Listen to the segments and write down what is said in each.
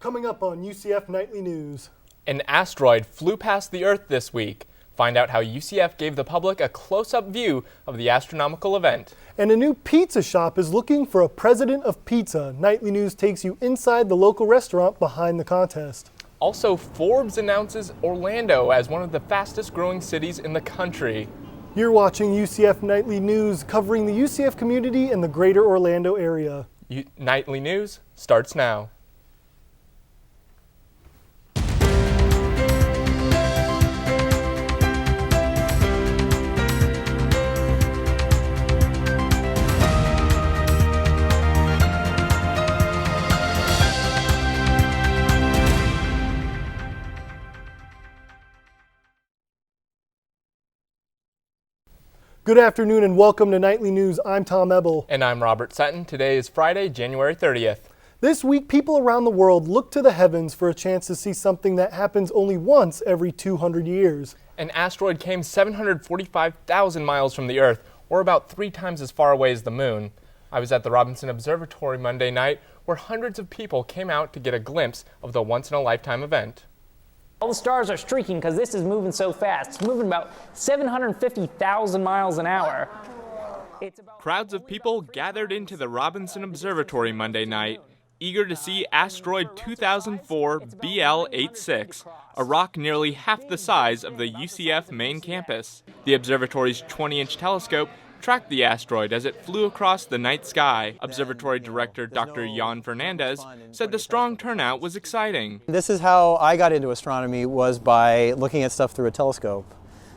Coming up on UCF Nightly News. An asteroid flew past the Earth this week. Find out how UCF gave the public a close-up view of the astronomical event. And a new pizza shop is looking for a president of pizza. Nightly News takes you inside the local restaurant behind the contest. Also, Forbes announces Orlando as one of the fastest-growing cities in the country. You're watching UCF Nightly News, covering the UCF community and the greater Orlando area. Nightly News starts now. Good afternoon and welcome to Nightly News. I'm Tom Ebel. And I'm Robert Sutton. Today is Friday, January 30th. This week, people around the world look to the heavens for a chance to see something that happens only once every 200 years. An asteroid came 745,000 miles from the Earth, or about 3 times as far away as the moon. I was at the Robinson Observatory Monday night, where hundreds of people came out to get a glimpse of the once-in-a-lifetime event. All the stars are streaking because this is moving so fast. It's moving about 750,000 miles an hour. Crowds of people gathered into the Robinson Observatory Monday night, eager to see asteroid 2004 BL86, a rock nearly half the size of the UCF main campus. The observatory's 20-inch telescope tracked the asteroid as it flew across the night sky. Observatory Director Dr. Jan Fernandez said the strong turnout was exciting. This is how I got into astronomy, was by looking at stuff through a telescope.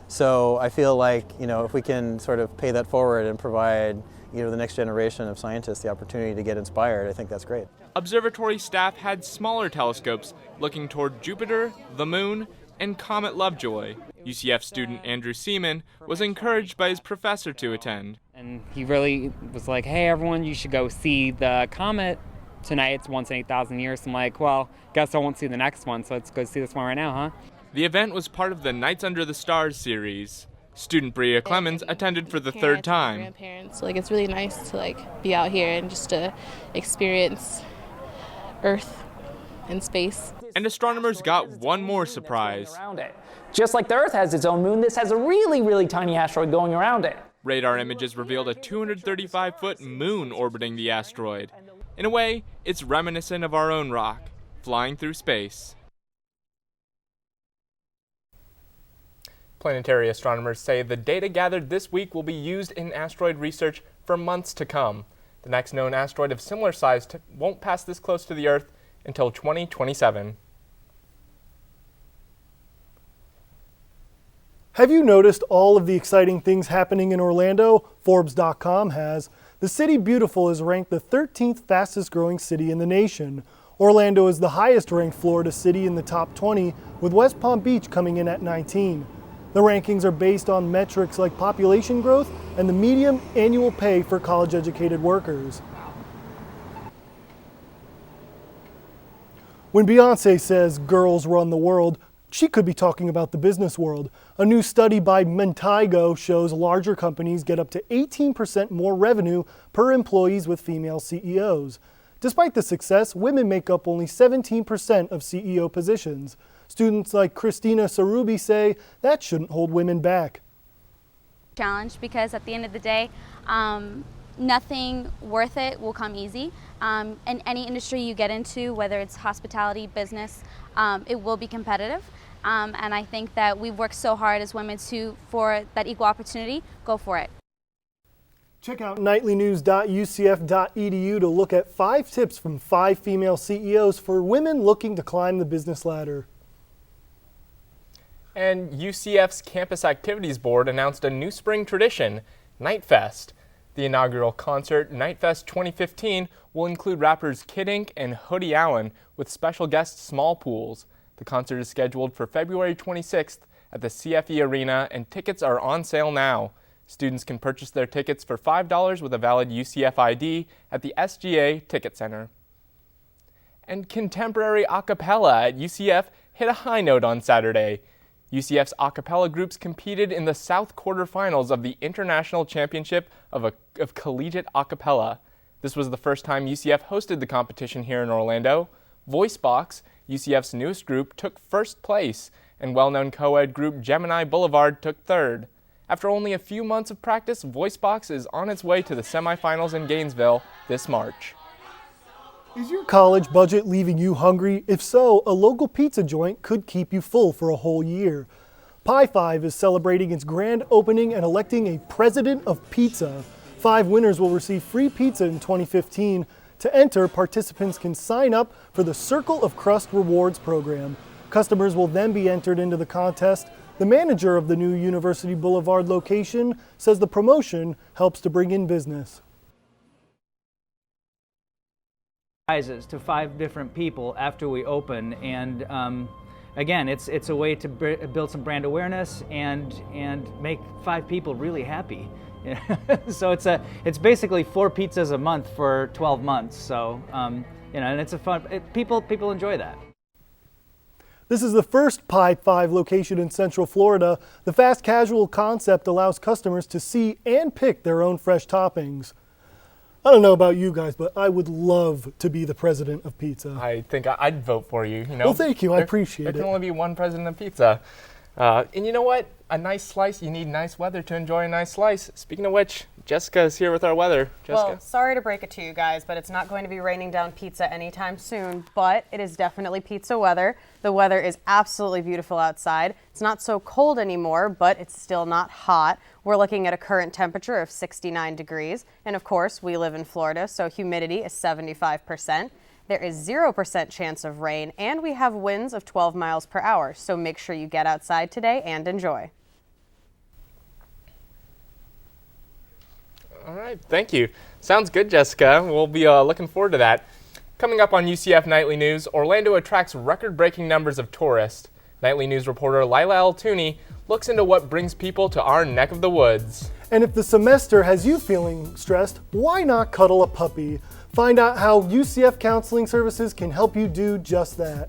So I feel like, if we can sort of pay that forward and provide, the next generation of scientists the opportunity to get inspired, I think that's great. Observatory staff had smaller telescopes looking toward Jupiter, the moon, and Comet Lovejoy. UCF student Andrew Seaman was encouraged by his professor to attend. And he really was like, hey everyone, you should go see the comet tonight. It's once in 8,000 years. So I'm like, well, guess I won't see the next one, so let's go see this one right now, huh? The event was part of the Nights Under the Stars series. Student Bria Clemens attended for the third time. Grandparents, it's really nice to be out here and just to experience Earth and space. And astronomers got one more surprise. Just like the Earth has its own moon, this has a really, really tiny asteroid going around it. Radar images revealed a 235-foot moon orbiting the asteroid. In a way, it's reminiscent of our own rock, flying through space. Planetary astronomers say the data gathered this week will be used in asteroid research for months to come. The next known asteroid of similar size won't pass this close to the Earth until 2027. Have you noticed all of the exciting things happening in Orlando? Forbes.com has. The City Beautiful is ranked the 13th fastest growing city in the nation. Orlando is the highest ranked Florida city in the top 20, with West Palm Beach coming in at 19. The rankings are based on metrics like population growth and the median annual pay for college-educated workers. When Beyoncé says girls run the world, she could be talking about the business world. A new study by Mentigo shows larger companies get up to 18% more revenue per employees with female CEOs. Despite the success, women make up only 17% of CEO positions. Students like Christina Sarubi say that shouldn't hold women back. Challenge, because at the end of the day, nothing worth it will come easy. In any industry you get into, whether it's hospitality, business, it will be competitive. And I think that we've worked so hard as women for that equal opportunity. Go for it. Check out nightlynews.ucf.edu to look at 5 tips from 5 female CEOs for women looking to climb the business ladder. And UCF's Campus Activities Board announced a new spring tradition, Night Fest. The inaugural concert, Night Fest 2015, will include rappers Kid Ink and Hoodie Allen with special guest Small Pools. The concert is scheduled for February 26th at the CFE Arena, and tickets are on sale now. Students can purchase their tickets for $5 with a valid UCF ID at the SGA Ticket Center. And contemporary a cappella at UCF hit a high note on Saturday. UCF's a cappella groups competed in the South quarterfinals of the International Championship of Collegiate A cappella. This was the first time UCF hosted the competition here in Orlando. VoiceBox, UCF's newest group, took first place, and well-known co-ed group Gemini Boulevard took third. After only a few months of practice, VoiceBox is on its way to the semifinals in Gainesville this March. Is your college budget leaving you hungry? If so, a local pizza joint could keep you full for a whole year. Pie 5 is celebrating its grand opening and electing a president of pizza. 5 winners will receive free pizza in 2015. To enter, participants can sign up for the Circle of Crust Rewards program. Customers will then be entered into the contest. The manager of the new University Boulevard location says the promotion helps to bring in business. Prizes to 5 different people after we open, and again, it's a way to build some brand awareness and make 5 people really happy. So it's basically 4 pizzas a month for 12 months. So and it's a fun. People enjoy that. This is the first Pie 5 location in Central Florida. The fast casual concept allows customers to see and pick their own fresh toppings. I don't know about you guys, but I would love to be the president of pizza. I think I'd vote for you. Well, thank you. I appreciate it. There can only be one president of pizza. And you know what? A nice slice, you need nice weather to enjoy a nice slice. Speaking of which, Jessica is here with our weather. Jessica. Well, sorry to break it to you guys, but it's not going to be raining down pizza anytime soon, but it is definitely pizza weather. The weather is absolutely beautiful outside. It's not so cold anymore, but it's still not hot. We're looking at a current temperature of 69 degrees. And of course, we live in Florida, so humidity is 75%. There is 0% chance of rain, and we have winds of 12 miles per hour. So make sure you get outside today and enjoy. All right, thank you. Sounds good, Jessica. We'll be looking forward to that. Coming up on UCF Nightly News, Orlando attracts record-breaking numbers of tourists. Nightly News reporter Lila Altouni looks into what brings people to our neck of the woods. And if the semester has you feeling stressed, why not cuddle a puppy? Find out how UCF Counseling Services can help you do just that.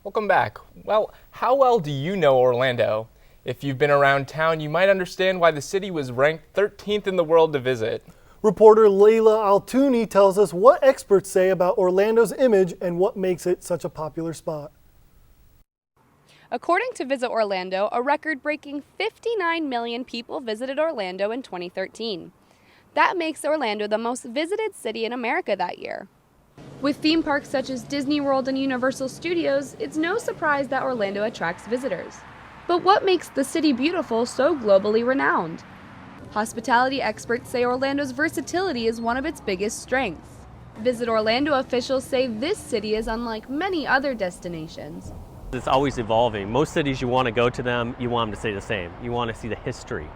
Welcome back. Well, how well do you know Orlando? If you've been around town, you might understand why the city was ranked 13th in the world to visit. Reporter Layla Altouni tells us what experts say about Orlando's image and what makes it such a popular spot. According to Visit Orlando, a record-breaking 59 million people visited Orlando in 2013. That makes Orlando the most visited city in America that year. With theme parks such as Disney World and Universal Studios, it's no surprise that Orlando attracts visitors. But what makes the city beautiful so globally renowned? Hospitality experts say Orlando's versatility is one of its biggest strengths. Visit Orlando officials say this city is unlike many other destinations. It's always evolving. Most cities, you want to go to them, you want them to stay the same. You want to see the history.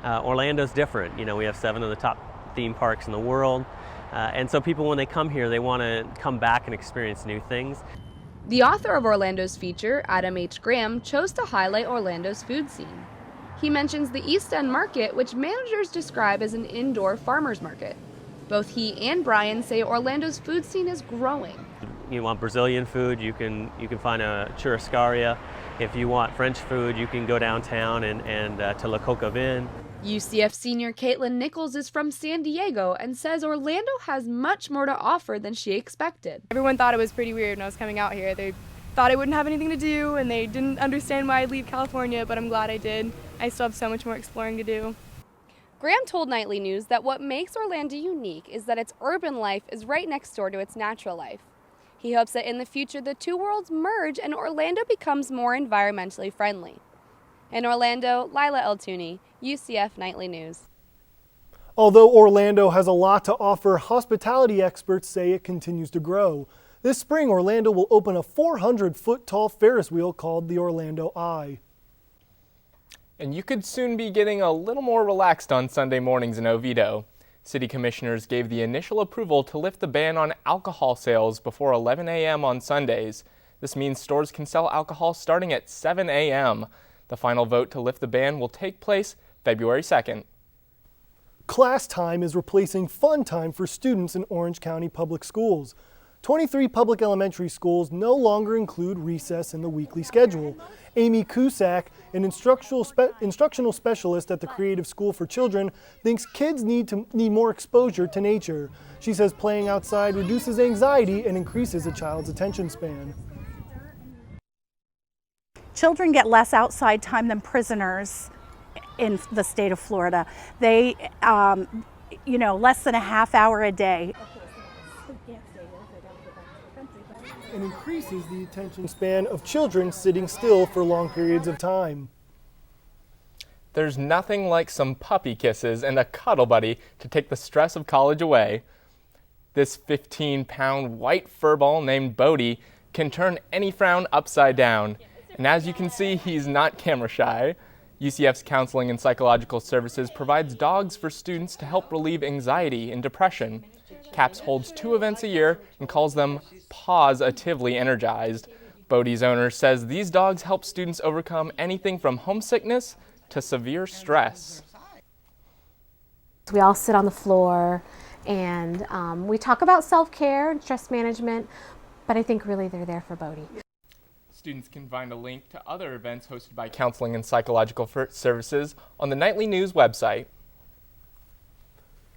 Orlando's different. You know, we have 7 of the top theme parks in the world. And so people, when they come here, they want to come back and experience new things. The author of Orlando's feature, Adam H. Graham, chose to highlight Orlando's food scene. He mentions the East End Market, which managers describe as an indoor farmers market. Both he and Brian say Orlando's food scene is growing. You want Brazilian food, you can find a churrascaria. If you want French food, you can go downtown and to La Coca Vin. UCF senior Caitlin Nichols is from San Diego and says Orlando has much more to offer than she expected. Everyone thought it was pretty weird when I was coming out here. They thought I wouldn't have anything to do and they didn't understand why I'd leave California, but I'm glad I did. I still have so much more exploring to do. Graham told Nightly News that what makes Orlando unique is that its urban life is right next door to its natural life. He hopes that in the future the two worlds merge and Orlando becomes more environmentally friendly. In Orlando, Lila Eltouni, UCF Nightly News. Although Orlando has a lot to offer, hospitality experts say it continues to grow. This spring, Orlando will open a 400-foot tall Ferris wheel called the Orlando Eye. And you could soon be getting a little more relaxed on Sunday mornings in Oviedo. City commissioners gave the initial approval to lift the ban on alcohol sales before 11 a.m. on Sundays. This means stores can sell alcohol starting at 7 a.m. The final vote to lift the ban will take place February 2nd. Class time is replacing fun time for students in Orange County Public Schools. 23 public elementary schools no longer include recess in the weekly schedule. Amy Cusack, an instructional specialist at the Creative School for Children, thinks kids need more exposure to nature. She says playing outside reduces anxiety and increases a child's attention span. Children get less outside time than prisoners in the state of Florida. They, less than a half hour a day. And increases the attention span of children sitting still for long periods of time. There's nothing like some puppy kisses and a cuddle buddy to take the stress of college away. This 15-pound white furball named Bodie can turn any frown upside down. And as you can see, he's not camera shy. UCF's Counseling and Psychological Services provides dogs for students to help relieve anxiety and depression. CAPS holds 2 events a year and calls them Positively Energized. Bodie's owner says these dogs help students overcome anything from homesickness to severe stress. We all sit on the floor and we talk about self-care and stress management, but I think really they're there for Bodie. Students can find a link to other events hosted by Counseling and Psychological Services on the Nightly News website.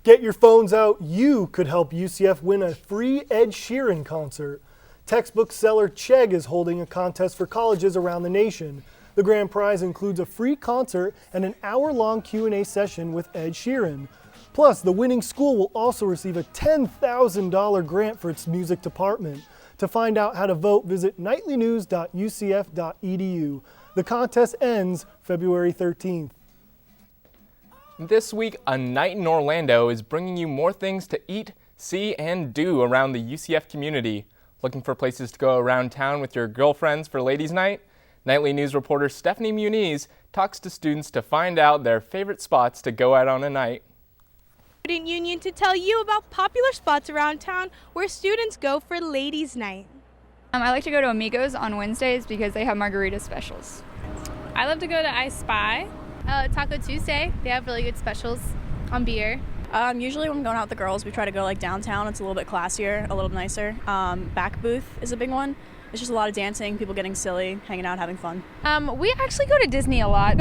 Get your phones out. You could help UCF win a free Ed Sheeran concert. Textbook seller Chegg is holding a contest for colleges around the nation. The grand prize includes a free concert and an hour-long Q&A session with Ed Sheeran. Plus, the winning school will also receive a $10,000 grant for its music department. To find out how to vote, visit nightlynews.ucf.edu. The contest ends February 13th. This week, A Night in Orlando is bringing you more things to eat, see, and do around the UCF community. Looking for places to go around town with your girlfriends for ladies' night? Nightly News reporter Stephanie Muniz talks to students to find out their favorite spots to go out on a night. Student Union to tell you about popular spots around town where students go for ladies' night. I like to go to Amigos on Wednesdays because they have margarita specials. I love to go to I Spy. Taco Tuesday, they have really good specials on beer. Usually when I'm going out with the girls, we try to go like downtown. It's a little bit classier, a little nicer. Back booth is a big one. It's just a lot of dancing, people getting silly, hanging out, having fun. We actually go to Disney a lot.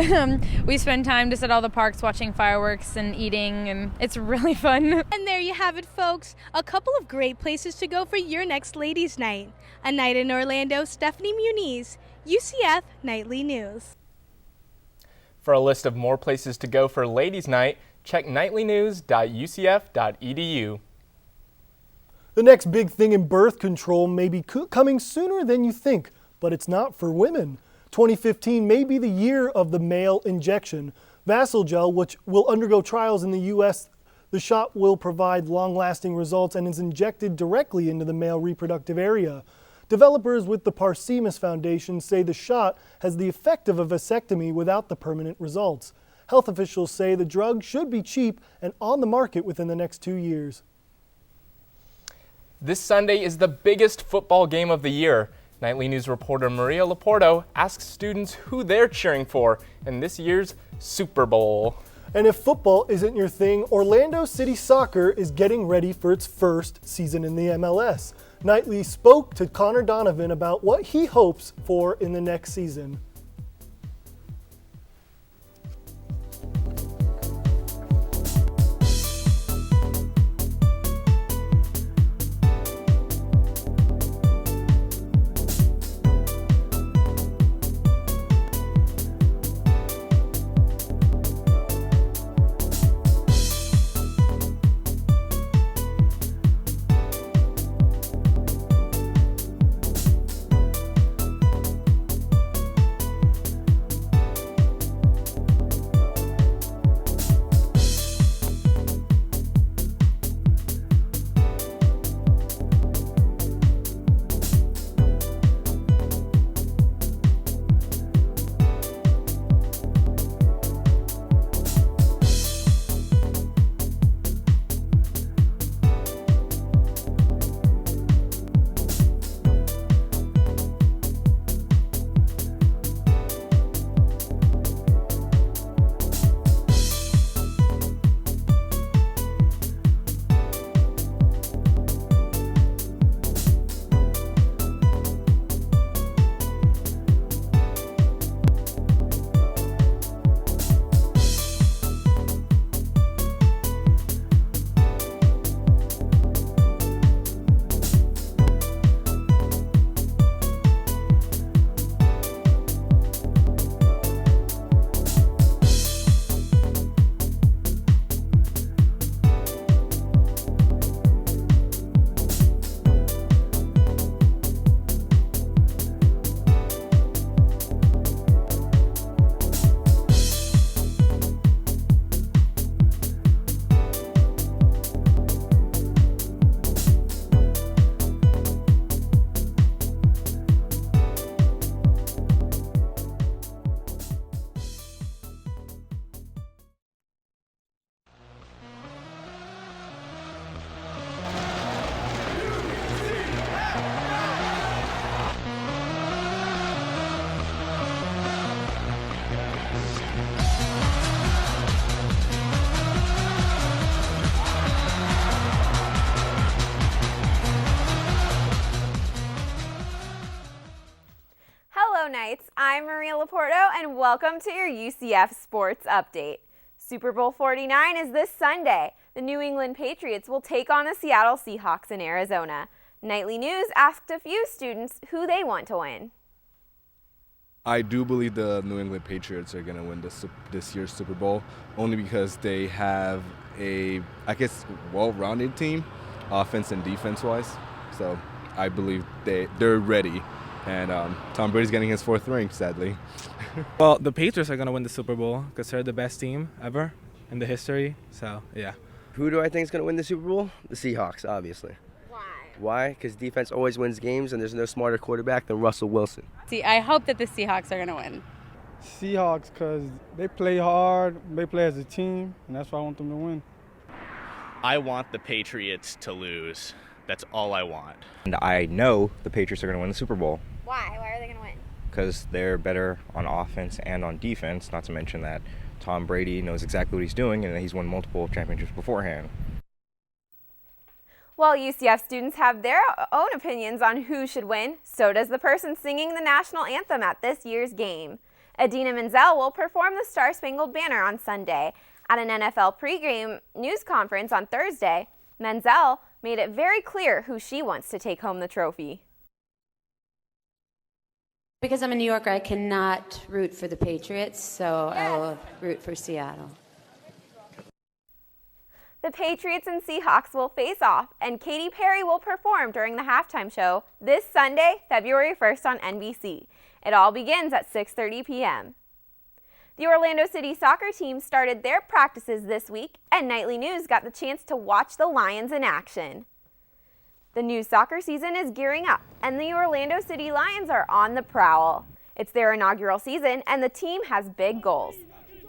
We spend time just at all the parks watching fireworks and eating, and it's really fun. And there you have it, folks. A couple of great places to go for your next ladies' night. A Night in Orlando, Stephanie Muniz, UCF Nightly News. For a list of more places to go for ladies' night, check nightlynews.ucf.edu. The next big thing in birth control may be coming sooner than you think, but it's not for women. 2015 may be the year of the male injection. Vassal Gel, which will undergo trials in the U.S., the shot will provide long-lasting results and is injected directly into the male reproductive area. Developers with the Parsemus Foundation say the shot has the effect of a vasectomy without the permanent results. Health officials say the drug should be cheap and on the market within the next 2 years. This Sunday is the biggest football game of the year. Nightly News reporter Maria Laporto asks students who they're cheering for in this year's Super Bowl. And if football isn't your thing, Orlando City Soccer is getting ready for its first season in the MLS. Nightly spoke to Connor Donovan about what he hopes for in the next season. Knights, I'm Maria Laporto, and welcome to your UCF Sports Update. Super Bowl 49 is this Sunday. The New England Patriots will take on the Seattle Seahawks in Arizona. Nightly News asked a few students who they want to win. I do believe the New England Patriots are going to win this year's Super Bowl, only because they have a, well-rounded team, offense and defense-wise. So I believe they're ready. And Tom Brady's getting his 4th ring, sadly. Well, the Patriots are going to win the Super Bowl because they're the best team ever in the history. So, yeah. Who do I think is going to win the Super Bowl? The Seahawks, obviously. Why? Because defense always wins games, and there's no smarter quarterback than Russell Wilson. See, I hope that the Seahawks are going to win. Seahawks, because they play hard, they play as a team, and that's why I want them to win. I want the Patriots to lose. That's all I want. And I know the Patriots are going to win the Super Bowl. Why? Why are they going to win? Because they're better on offense and on defense, not to mention that Tom Brady knows exactly what he's doing and he's won multiple championships beforehand. While UCF students have their own opinions on who should win, so does the person singing the national anthem at this year's game. Adina Menzel will perform the Star-Spangled Banner on Sunday. At an NFL pregame news conference on Thursday, Menzel made it very clear who she wants to take home the trophy. Because I'm a New Yorker, I cannot root for the Patriots, so I will root for Seattle. The Patriots and Seahawks will face off, and Katy Perry will perform during the halftime show this Sunday, February 1st on NBC. It all begins at 6:30 p.m. The Orlando City soccer team started their practices this week, and Nightly News got the chance to watch the Lions in action. The new soccer season is gearing up, and the Orlando City Lions are on the prowl. It's their inaugural season, and the team has big goals.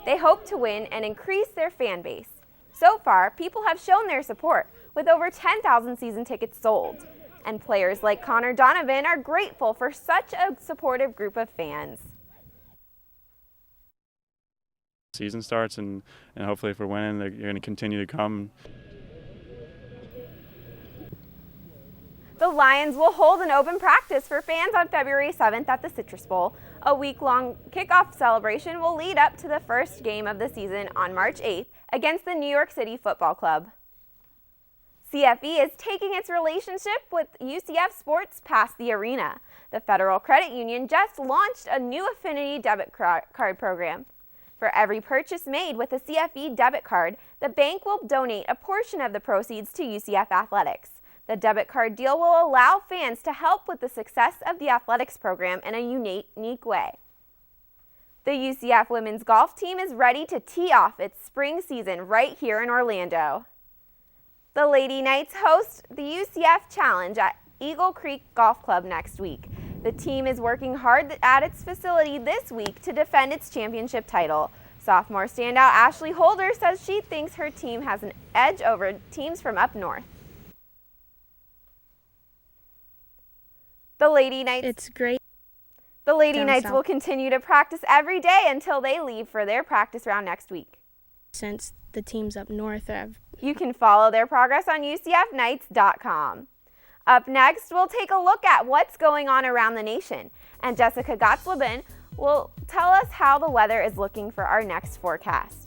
They hope to win and increase their fan base. So far, people have shown their support, with over 10,000 season tickets sold. And players like Connor Donovan are grateful for such a supportive group of fans. Season starts, and hopefully if we're winning, you're going to continue to come. The Lions will hold an open practice for fans on February 7th at the Citrus Bowl. A week-long kickoff celebration will lead up to the first game of the season on March 8th against the New York City Football Club. CFE is taking its relationship with UCF sports past the arena. The Federal Credit Union just launched a new affinity debit card program. For every purchase made with a CFE debit card, the bank will donate a portion of the proceeds to UCF Athletics. The debit card deal will allow fans to help with the success of the athletics program in a unique way. The UCF women's golf team is ready to tee off its spring season right here in Orlando. The Lady Knights host the UCF Challenge at Eagle Creek Golf Club next week. The team is working hard at its facility this week to defend its championship title. Sophomore standout Ashley Holder says she thinks her team has an edge over teams from up north. The Lady Knights. It's great. The Lady Down Knights south. will continue to practice every day until they leave for their practice round next week. Since the teams up north have. You can follow their progress on UCFKnights.com. Up next, we'll take a look at what's going on around the nation, and Jessica Gottsleben will tell us how the weather is looking for our next forecast.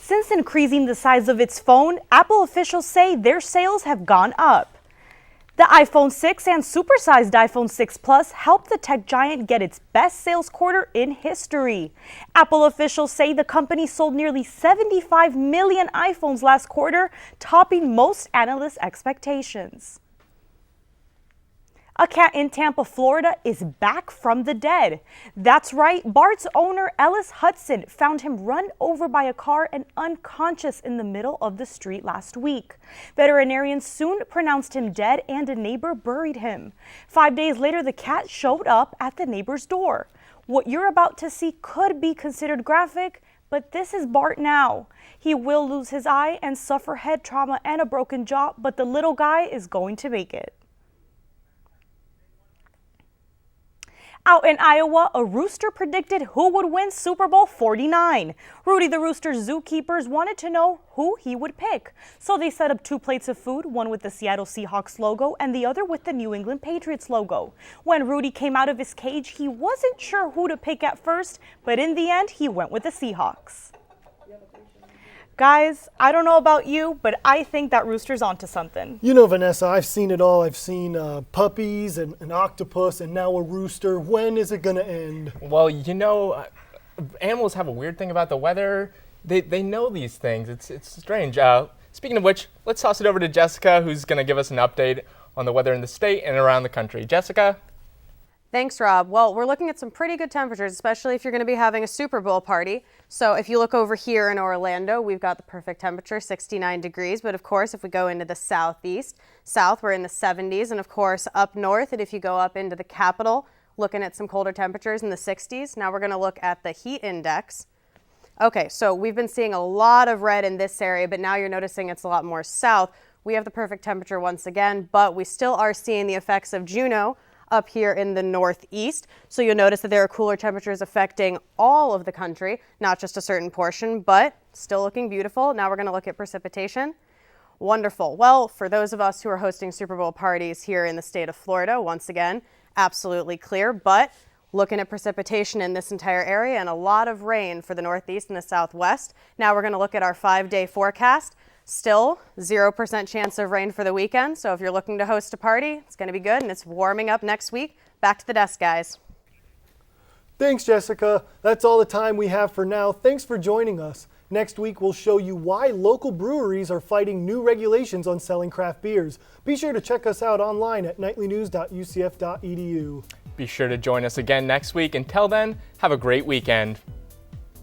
Since increasing the size of its phone, Apple officials say their sales have gone up. The iPhone 6 and supersized iPhone 6 Plus helped the tech giant get its best sales quarter in history. Apple officials say the company sold nearly 75 million iPhones last quarter, topping most analysts' expectations. A cat in Tampa, Florida is back from the dead. That's right, Bart's owner Ellis Hudson found him run over by a car and unconscious in the middle of the street last week. Veterinarians soon pronounced him dead and a neighbor buried him. 5 days later, the cat showed up at the neighbor's door. What you're about to see could be considered graphic, But this is Bart now. He will lose his eye and suffer head trauma and a broken jaw, but the little guy is going to make it. Out in Iowa, a rooster predicted who would win Super Bowl 49. Rudy the Rooster's zookeepers wanted to know who he would pick. So they set up 2 plates of food, one with the Seattle Seahawks logo and the other with the New England Patriots logo. When Rudy came out of his cage, he wasn't sure who to pick at first, but in the end, he went with the Seahawks. Guys, I don't know about you, but I think that rooster's onto something. You know, Vanessa, I've seen it all. I've seen puppies and an octopus and now a rooster. When is it going to end? Well, you know, animals have a weird thing about the weather. They know these things. It's strange. Speaking of which, let's toss it over to Jessica, who's going to give us an update on the weather in the state and around the country. Jessica? Thanks, Rob. Well, we're looking at some pretty good temperatures, especially if you're going to be having a Super Bowl party. So if you look over here in Orlando, we've got the perfect temperature, 69 degrees. But of course, if we go into the south, we're in the 70s. And of course, up north, and if you go up into the capital, looking at some colder temperatures in the 60s. Now we're going to look at the heat index. Okay, so we've been seeing a lot of red in this area, but now you're noticing it's a lot more south. We have the perfect temperature once again, but we still are seeing the effects of Juno up here in the northeast. So you'll notice that there are cooler temperatures affecting all of the country, not just a certain portion, but still looking beautiful. Now we're going to look at precipitation. Wonderful. Well, for those of us who are hosting Super Bowl parties here in the state of Florida, once again, absolutely clear, but looking at precipitation in this entire area and a lot of rain for the northeast and the southwest. Now we're going to look at our 5-day forecast. Still 0% chance of rain for the weekend. So if you're looking to host a party, it's going to be good, and it's warming up next week. Back to the desk, guys. Thanks, Jessica. That's all the time we have for now. Thanks for joining us. Next week, we'll show you why local breweries are fighting new regulations on selling craft beers. Be sure to check us out online at nightlynews.ucf.edu. Be sure to join us again next week. Until then, have a great weekend.